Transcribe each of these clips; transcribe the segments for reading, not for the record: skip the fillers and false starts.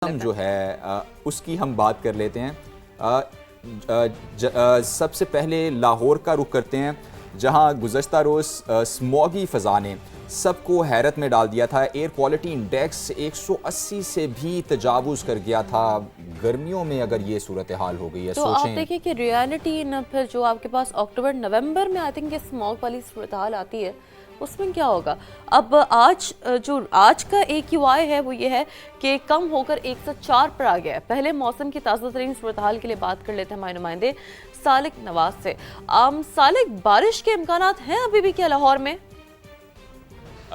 हम जो है उसकी हम बात कर लेते हैं। सबसे पहले लाहौर का रुख करते हैं, जहां गुज़श्ता रोज़ स्मॉगी फ़ज़ा ने सबको हैरत में डाल दिया था। एयर क्वालिटी इंडेक्स 180 से भी तजावुज़ कर गया था। गर्मियों में अगर ये सूरत हाल हो गई है, तो आप सोचें। देखिए कि रियलिटी न फिर जो आपके पास अक्टूबर नवंबर में आई थिंक ये स्मॉग वाली सूरत हाल आती है, उसमें क्या होगा। अब आज जो आज का AQI है वो ये है कि कम होकर 104 पर आ गया है। पहले मौसम की ताज़ा तरीन सूरत हाल के लिए बात कर लेते हैं हमारे नुमाइंदे सालिक नवाज से। सालिक, बारिश के इम्कानात हैं अभी भी क्या लाहौर में?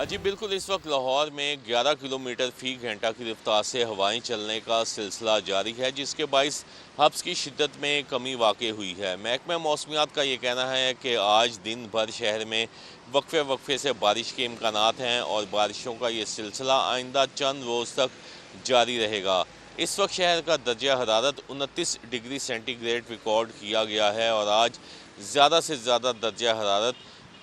जी बिल्कुल, इस वक्त लाहौर में 11 किलोमीटर फी घंटा की रफ्तार से हवाएं चलने का सिलसिला जारी है, जिसके बाइस हब्स की शिद्दत में कमी वाक़ई हुई है। महकमा मौसमियात का ये कहना है कि आज दिन भर शहर में वक्फे वक्फे से बारिश के इम्कानात हैं और बारिशों का ये सिलसिला आइंदा चंद रोज़ तक जारी रहेगा। इस वक्त शहर का दर्जा हरारत 29 डिग्री सेंटीग्रेड रिकॉर्ड किया गया है और आज ज़्यादा से ज़्यादा दर्जा हरारत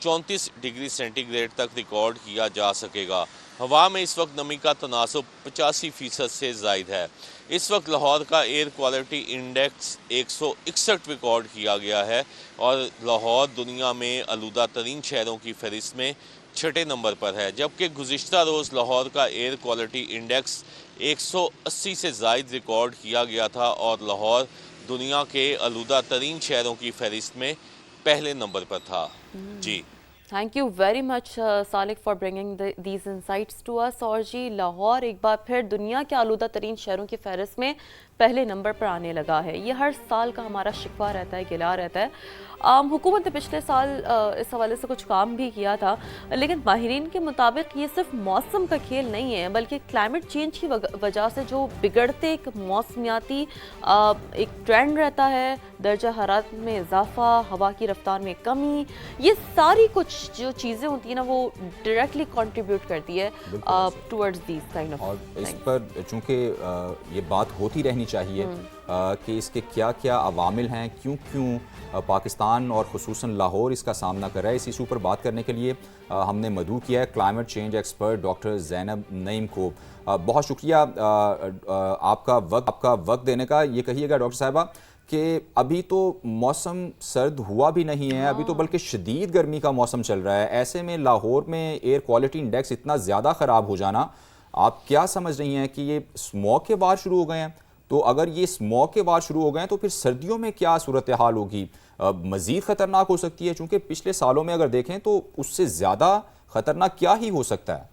34 डिग्री सेंटीग्रेड तक रिकॉर्ड किया जा सकेगा। हवा में इस वक्त नमी का तनासब 85% से ज़ायद है। इस वक्त लाहौर का एयर क्वालिटी इंडेक्स 161 रिकॉर्ड किया गया है और लाहौर दुनिया में आलूदा तरीन शहरों की फहरिस्त में छठे नंबर पर है, जबकि गुज़िश्ता रोज़ लाहौर का एयर क्वालिटी इंडेक्स 180 से ज़ायद रिकॉर्ड किया गया था और लाहौर दुनिया के आलूदा तरीन शहरों की फहरिस्त में पहले नंबर पर था। जी thank you very much Salik for bringing these insights to us. और जी, लाहौर एक बार फिर दुनिया के आलूदा तरीन शहरों की फहरिस्त में पहले नंबर पर आने लगा है। ये हर साल का हमारा शिकवा रहता है, गिला रहता है। हुकूमत ने पिछले साल इस हवाले से कुछ काम भी किया था, लेकिन माहिरीन के मुताबिक ये सिर्फ मौसम का खेल नहीं है, बल्कि क्लाइमेट चेंज की वजह से जो बिगड़ते एक मौसमियाती एक ट्रेंड रहता है, दर्जा हरारत में इजाफा, हवा की रफ्तार में कमी, ये सारी कुछ जो चीज़ें होती हैं ना, वो डायरेक्टली कंट्रीब्यूट करती है टुवर्ड्स दीज काइंड ऑफ। और इस पर चूँकि ये बात होती रहनी चाहिए कि इसके क्या क्या अवामिल हैं, क्यों क्यों पाकिस्तान और ख़ुसूसन लाहौर इसका सामना कर रहा है। इस इशू पर बात करने के लिए हमने मदऊ किया है climate change expert doctor Zainab Naeem को। बहुत शुक्रिया आपका वक्त देने का। ये कहिएगा डॉक्टर साहिबा कि अभी तो मौसम सर्द हुआ भी नहीं है, अभी तो बल्कि शदीद गर्मी का मौसम चल रहा है। ऐसे में लाहौर में एयर क्वालिटी इंडेक्स इतना ज़्यादा ख़राब हो जाना, आप क्या समझ रही हैं कि ये स्मॉग के बाद शुरू हो गए हैं? तो अगर ये स्मॉग के बाद शुरू हो गए हैं तो फिर सर्दियों में क्या सूरत हाल होगी? मज़ीद ख़तरनाक हो सकती है, चूँकि पिछले सालों में अगर देखें तो उससे ज़्यादा ख़तरनाक क्या ही हो सकता है?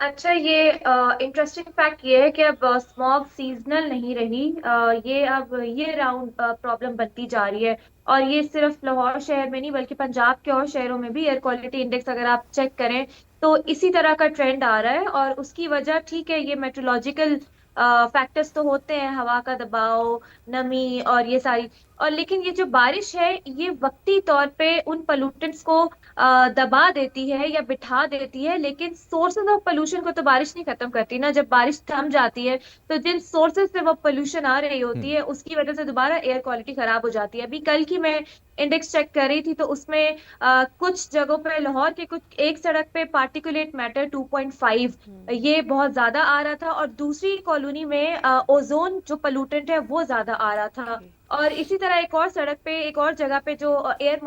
अच्छा, ये इंटरेस्टिंग फैक्ट ये है कि अब स्मॉग सीजनल नहीं रही। ये अब ये राउंड प्रॉब्लम बनती जा रही है। और ये सिर्फ लाहौर शहर में नहीं बल्कि पंजाब के और शहरों में भी एयर क्वालिटी इंडेक्स अगर आप चेक करें तो इसी तरह का ट्रेंड आ रहा है। और उसकी वजह ठीक है, ये मेट्रोलॉजिकल फैक्टर्स तो होते हैं, हवा का दबाव, नमी और ये सारी। और लेकिन ये जो बारिश है ये वक्ती तौर पे उन पोल्यूटेंट्स को दबा देती है या बिठा देती है, लेकिन सोर्सेज ऑफ पोल्यूशन को तो बारिश नहीं खत्म करती ना। जब बारिश थम जाती है तो जिन सोर्सेज से वो पोल्यूशन आ रही होती है उसकी वजह से दोबारा एयर क्वालिटी खराब हो जाती है। अभी कल की मैं इंडेक्स चेक कर रही थी तो उसमें कुछ जगहों पे लाहौर के कुछ एक सड़क पे पार्टिकुलेट मैटर 2.5 ये बहुत ज्यादा आ रहा था, और दूसरी कॉलोनी में ओजोन जो पोल्यूटेंट है वो ज्यादा आ रहा था। और इसी तरह एक और सड़क पे एक और जगह पे जो एयर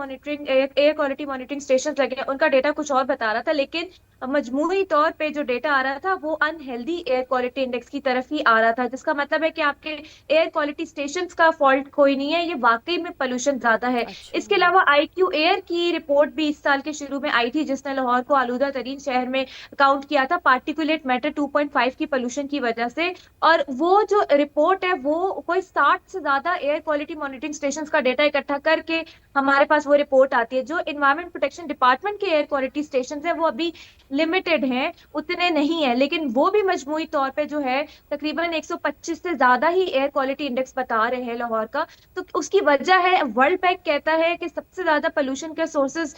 क्वालिटी मॉनिटरिंग स्टेशन लगे हैं उनका डेटा कुछ और बता रहा था, लेकिन मजमूई तौर पे जो डेटा आ रहा था वो अनहेल्दी एयर क्वालिटी इंडेक्स की तरफ ही आ रहा था, जिसका मतलब है कि आपके एयर क्वालिटी स्टेशंस का फॉल्ट कोई नहीं है, ये वाकई में पोल्यूशन ज्यादा है। अच्छा। इसके अलावा IQ एयर की रिपोर्ट भी इस साल के शुरू में आई थी, जिसने लाहौर को आलूदा तरीन शहर में काउंट किया था पार्टिकुलेट मैटर 2.5 की पोल्यूशन की वजह से। और वो जो रिपोर्ट है वो कोई 60 से ज्यादा एयर क्वालिटी मॉनिटरिंग स्टेशन का डेटा इकट्ठा करके हमारे पास वो रिपोर्ट आती है। जो इन्वायरमेंट प्रोटेक्शन डिपार्टमेंट के एयर क्वालिटी स्टेशन है वो अभी लिमिटेड हैं, उतने नहीं है, लेकिन वो भी मजमूई तौर पे जो है तकरीबन 125 से ज्यादा ही एयर क्वालिटी इंडेक्स बता रहे हैं लाहौर का। तो उसकी वजह है, वर्ल्ड बैंक कहता है कि सबसे ज्यादा पोल्यूशन के सोर्सेज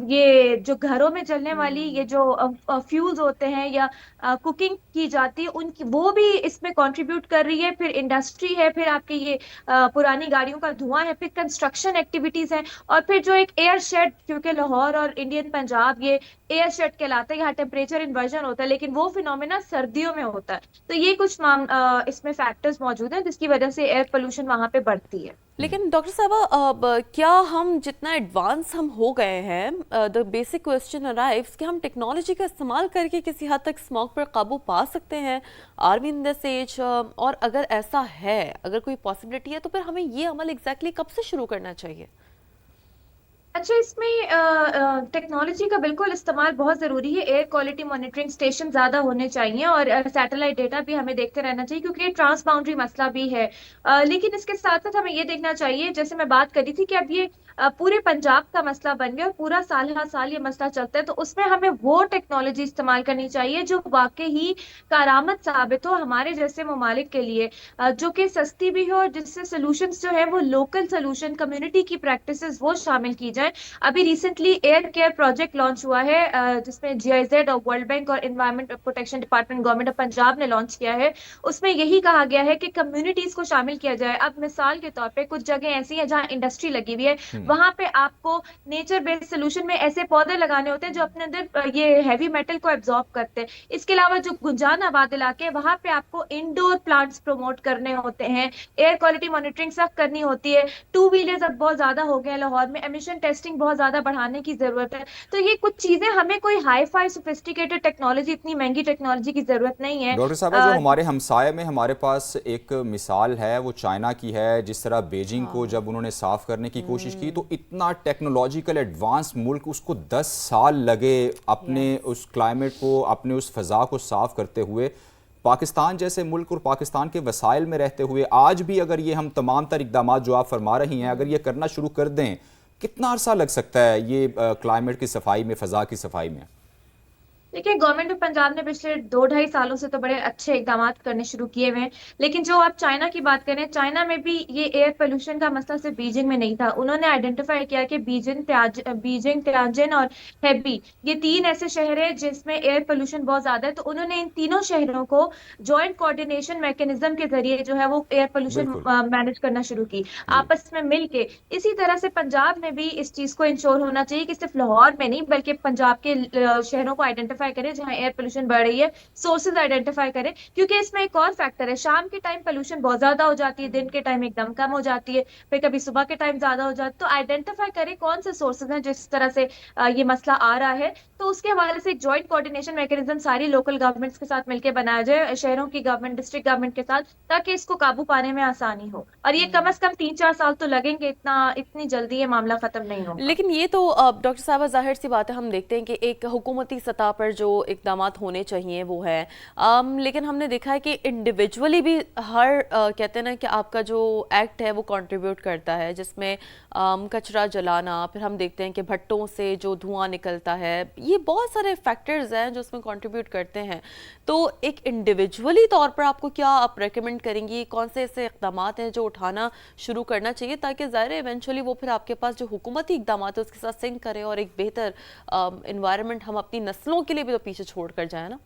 ये जो घरों में जलने वाली ये जो फ्यूल्स होते हैं या कुकिंग की जाती है उनकी, वो भी इसमें कंट्रीब्यूट कर रही है। फिर इंडस्ट्री है, फिर आपके ये पुरानी गाड़ियों का धुआं है, फिर कंस्ट्रक्शन एक्टिविटीज है, और फिर जो एक एयर शेड, क्योंकि लाहौर और इंडियन पंजाब ये एयर शर्ट कहलाता है, यहाँ टेम्परेचर इन्वर्जन होता है, लेकिन वो फिनोमेना सर्दियों में होता है। तो ये कुछ इसमें फैक्टर्स मौजूद हैं जिसकी वजह से एयर पोल्यूशन वहां पे बढ़ती है। लेकिन डॉक्टर साहबा, अब क्या हम जितना एडवांस हम हो गए हैं, द बेसिक क्वेश्चन अराइव्स कि हम टेक्नोलॉजी का इस्तेमाल करके किसी हद तक स्मॉग पर काबू पा सकते हैं are we in this age? और अगर ऐसा है, अगर कोई पॉसिबिलिटी है, तो फिर हमें ये अमल एग्जैक्टली कब से शुरू करना चाहिए? अच्छा, इसमें टेक्नोलॉजी का बिल्कुल इस्तेमाल बहुत जरूरी है। एयर क्वालिटी मॉनिटरिंग स्टेशन ज्यादा होने चाहिए और सैटेलाइट डेटा भी हमें देखते रहना चाहिए, क्योंकि ये ट्रांस बाउंड्री मसला भी है। लेकिन इसके साथ साथ हमें ये देखना चाहिए, जैसे मैं बात करी थी कि अब ये पूरे पंजाब का मसला बन गया और पूरा साल हर साल ये मसला चलता है, तो उसमें हमें वो टेक्नोलॉजी इस्तेमाल करनी चाहिए जो वाकई ही कारआमद साबित हो हमारे जैसे ममालिक के लिए, जो कि सस्ती भी हो और जिससे सोल्यूशंस जो है वो लोकल सोल्यूशन, कम्युनिटी की प्रैक्टिसेस वो शामिल की जाए। अभी recently air care project launch हुआ है, जिसमें GIZ और वर्ल्ड बैंक और environment protection department government of Punjab ने लॉन्च किया है। उसमें यही कहा गया है कि कम्युनिटीज को शामिल किया जाए। अब मिसाल के तौर पे कुछ जगह ऐसी है जहां इंडस्ट्री लगी हुई है, वहां पे आपको नेचर बेस्ड सोल्यूशन में ऐसे पौधे लगाने होते हैं जो अपने अंदर ये हैवी मेटल को एब्जॉर्ब करते हैं। इसके अलावा जो गुंजान आबाद इलाके हैं, वहां पे आपको इंडोर प्लांट्स प्रमोट करने होते हैं, एयर क्वालिटी मॉनिटरिंग सख्त करनी होती है। 2 व्हीलर्स अब बहुत ज्यादा हो गए हैं लाहौर में, एमिशन टेस्टिंग बहुत ज्यादा बढ़ाने की जरूरत है। तो ये कुछ चीजें, हमें कोई हाई फाई सोफिस्टिकेटेड टेक्नोलॉजी, इतनी महंगी टेक्नोलॉजी की जरूरत नहीं है। डॉक्टर साहब, जो हमारे हमसाये में हमारे पास एक मिसाल है वो चाइना की है। जिस तरह बीजिंग को जब उन्होंने साफ करने की कोशिश की तो इतना टेक्नोलॉजिकल एडवांस मुल्क, उसको 10 साल लगे अपने उस क्लाइमेट को, अपने उस फ़ज़ा को साफ करते हुए। पाकिस्तान जैसे मुल्क और पाकिस्तान के वसाइल में रहते हुए आज भी अगर ये हम तमाम तर इक़दाम जो आप फरमा रही हैं अगर ये करना शुरू कर दें, कितना अरसा लग सकता है ये क्लाइमेट की सफाई में, फ़ज़ा की सफाई में? देखिए, गवर्नमेंट ऑफ पंजाब ने पिछले 2-2.5 सालों से तो बड़े अच्छे इकदाम करने शुरू किए हुए हैं। लेकिन जो आप चाइना की बात करें, चाइना में भी ये एयर पोल्यूशन का मसला सिर्फ बीजिंग में नहीं था। उन्होंने आइडेंटिफाई किया कि बीजिंग, तियानजिन और हेबी, ये 3 ऐसे शहर हैं जिसमें एयर पोल्यूशन बहुत ज्यादा है। तो उन्होंने इन तीनों शहरों को जॉइंट कोऑर्डिनेशन मैकेनिज्म के जरिए जो है वो एयर पोल्यूशन बिल्कुल मैनेज करना शुरू की, जी। आपस में मिलके। इसी तरह से पंजाब में भी इस चीज को इंश्योर होना चाहिए कि सिर्फ लाहौर में नहीं बल्कि पंजाब के शहरों को आइडेंटिफाई करें जहां एयर पोल्यूशन बढ़ रही है, सोर्सेज आइडेंटिफाई करें। क्योंकि इसमें एक और फैक्टर है, शाम के टाइम पोल्यूशन बहुत ज्यादा हो जाती है, दिन के टाइम एकदम कम हो जाती है, फिर कभी सुबह के टाइम ज्यादा हो जाती है। तो आइडेंटिफाई करें कौन से सोर्सेज हैं जिस तरह से ये मसला आ रहा है, तो उसके हवाले से एक जॉइंट कोऑर्डिनेशन मैकेनिज्म सारी लोकल गवर्नमेंट्स के साथ मिलकर बनाया जाए, शहरों की गवर्नमेंट, डिस्ट्रिक्ट गवर्नमेंट के साथ, ताकि इसको काबू पाने में आसानी हो। और ये कम से कम 3-4 साल तो लगेंगे, इतनी जल्दी ये मामला खत्म नहीं होगा। लेकिन ये तो डॉक्टर साहब जाहिर सी बात है, हम देखते हैं कि एक हुकूमती सतह पर जो इकदाम होने चाहिए वो है, लेकिन हमने देखा है कि इंडिविजुअली भी हर कहते हैं ना कि आपका जो एक्ट है वो कंट्रीब्यूट करता है, जिसमें कचरा जलाना, फिर हम देखते हैं कि भट्टों से जो धुआं निकलता है, ये बहुत सारे फैक्टर्स हैं जो उसमें कंट्रीब्यूट करते हैं। तो एक इंडिविजुअली तौर पर आपको क्या आप रेकमेंड करेंगी, कौन से ऐसे इक़दाम हैं जो उठाना शुरू करना चाहिए ताकि ज़ाहिर है इवेंचुअली वो फिर आपके पास जो हुकूमती इक़दाम है उसके साथ सिंक करें और एक बेहतर इन्वायरमेंट हम अपनी नस्लों के लिए भी तो पीछे छोड़ कर जाए ना?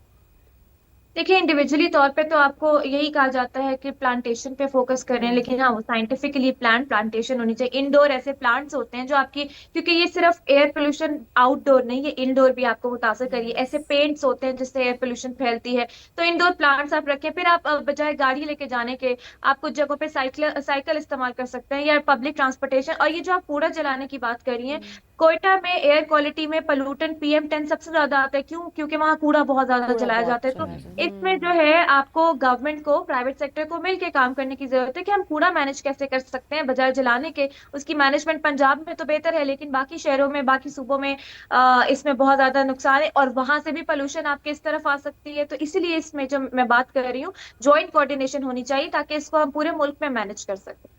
देखिए, इंडिविजुअली तौर पे तो आपको यही कहा जाता है कि प्लांटेशन पे फोकस करें, लेकिन हाँ, वो साइंटिफिकली प्लांटेशन होनी चाहिए। इंडोर ऐसे प्लांट्स होते हैं जो आपकी, क्योंकि ये सिर्फ एयर पोल्यूशन आउटडोर नहीं, ये इंडोर भी आपको मुतासर करिए। ऐसे पेंट्स होते हैं जिससे एयर पोल्यूशन फैलती है, तो इंडोर प्लांट्स आप रखें। फिर आप बजाय गाड़ी लेके जाने के, आप कुछ जगहों पे साइकिल इस्तेमाल कर सकते हैं या पब्लिक ट्रांसपोर्टेशन। और ये जो आप कूड़ा जलाने की बात कर रही हैं, कोयटा में एयर क्वालिटी में पोल्यूटेंट PM10 सबसे ज्यादा आता है। क्यों? क्योंकि वहाँ कूड़ा बहुत ज्यादा थोड़ा जलाया बहुत जाता है। तो चला इसमें जो है आपको गवर्नमेंट को, प्राइवेट सेक्टर को मिलके काम करने की जरूरत है कि हम कूड़ा मैनेज कैसे कर सकते हैं बजाय जलाने के। उसकी मैनेजमेंट पंजाब में तो बेहतर है, लेकिन बाकी शहरों में, बाकी सूबों में इसमें बहुत ज्यादा नुकसान है और वहां से भी पोल्यूशन आपके इस तरफ आ सकती है। तो इसीलिए इसमें जो मैं बात कर रही हूँ, ज्वाइंट कोऑर्डिनेशन होनी चाहिए ताकि इसको हम पूरे मुल्क में मैनेज कर सकें।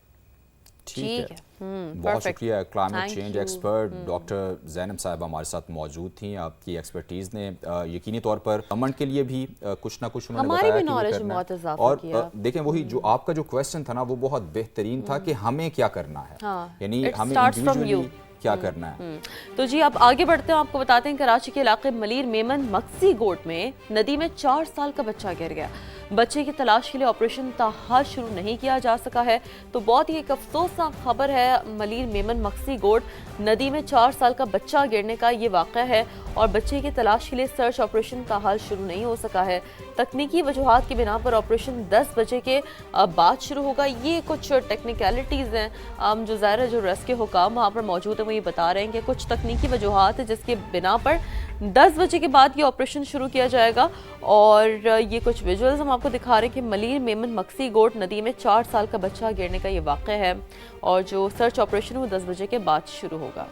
ठीक है, बहुत perfect. शुक्रिया। Climate Thank change you. Expert doctor Zainab साहिबा हमारे साथ मौजूद थी। आपकी एक्सपर्टीज़ ने यकीनी तौर पर अमन के लिए भी कुछ ना कुछ उन्होंने हमारी बताया भी कि ये नॉलेज करना बहुत है। इजाफा और किया। देखें, वही जो आपका जो क्वेश्चन था ना वो बहुत बेहतरीन था कि हमें क्या करना है, हाँ, यानी it हमें starts from you. इंडिविजुअली क्या करना है। तो जी अब आगे बढ़ते हैं, आपको बताते हैं कराची के इलाके मलीर मेमन मक्सी गोट में नदी में 4 साल का बच्चा गिर गया। बच्चे की तलाश के लिए ऑपरेशन ताहाल शुरू नहीं किया जा सका है। तो बहुत ही एक अफसोसनाक खबर है मलीर मेमन मक्सी गोड नदी में 4 साल का बच्चा गिरने का ये वाक़या है और बच्चे की तलाश के लिए सर्च ऑपरेशन ताहाल शुरू नहीं हो सका है। तकनीकी वजूहात की बिना पर ऑपरेशन 10 बजे के बाद शुरू होगा। ये कुछ टेक्निकलिटीज़ हैं जो ज़ाहिर है जो रेस्क्यू हुकाम वहाँ पर मौजूद है वो ये बता रहे हैं कि कुछ तकनीकी वजूहात है जिसके बिना पर 10 बजे के बाद ये ऑपरेशन शुरू किया जाएगा। और ये कुछ विजुअल्स हम आपको दिखा रहे हैं कि मलीर मेमन मक्सी गोट नदी में 4 साल का बच्चा गिरने का ये वाक़या है और जो सर्च ऑपरेशन वो 10 बजे के बाद शुरू होगा।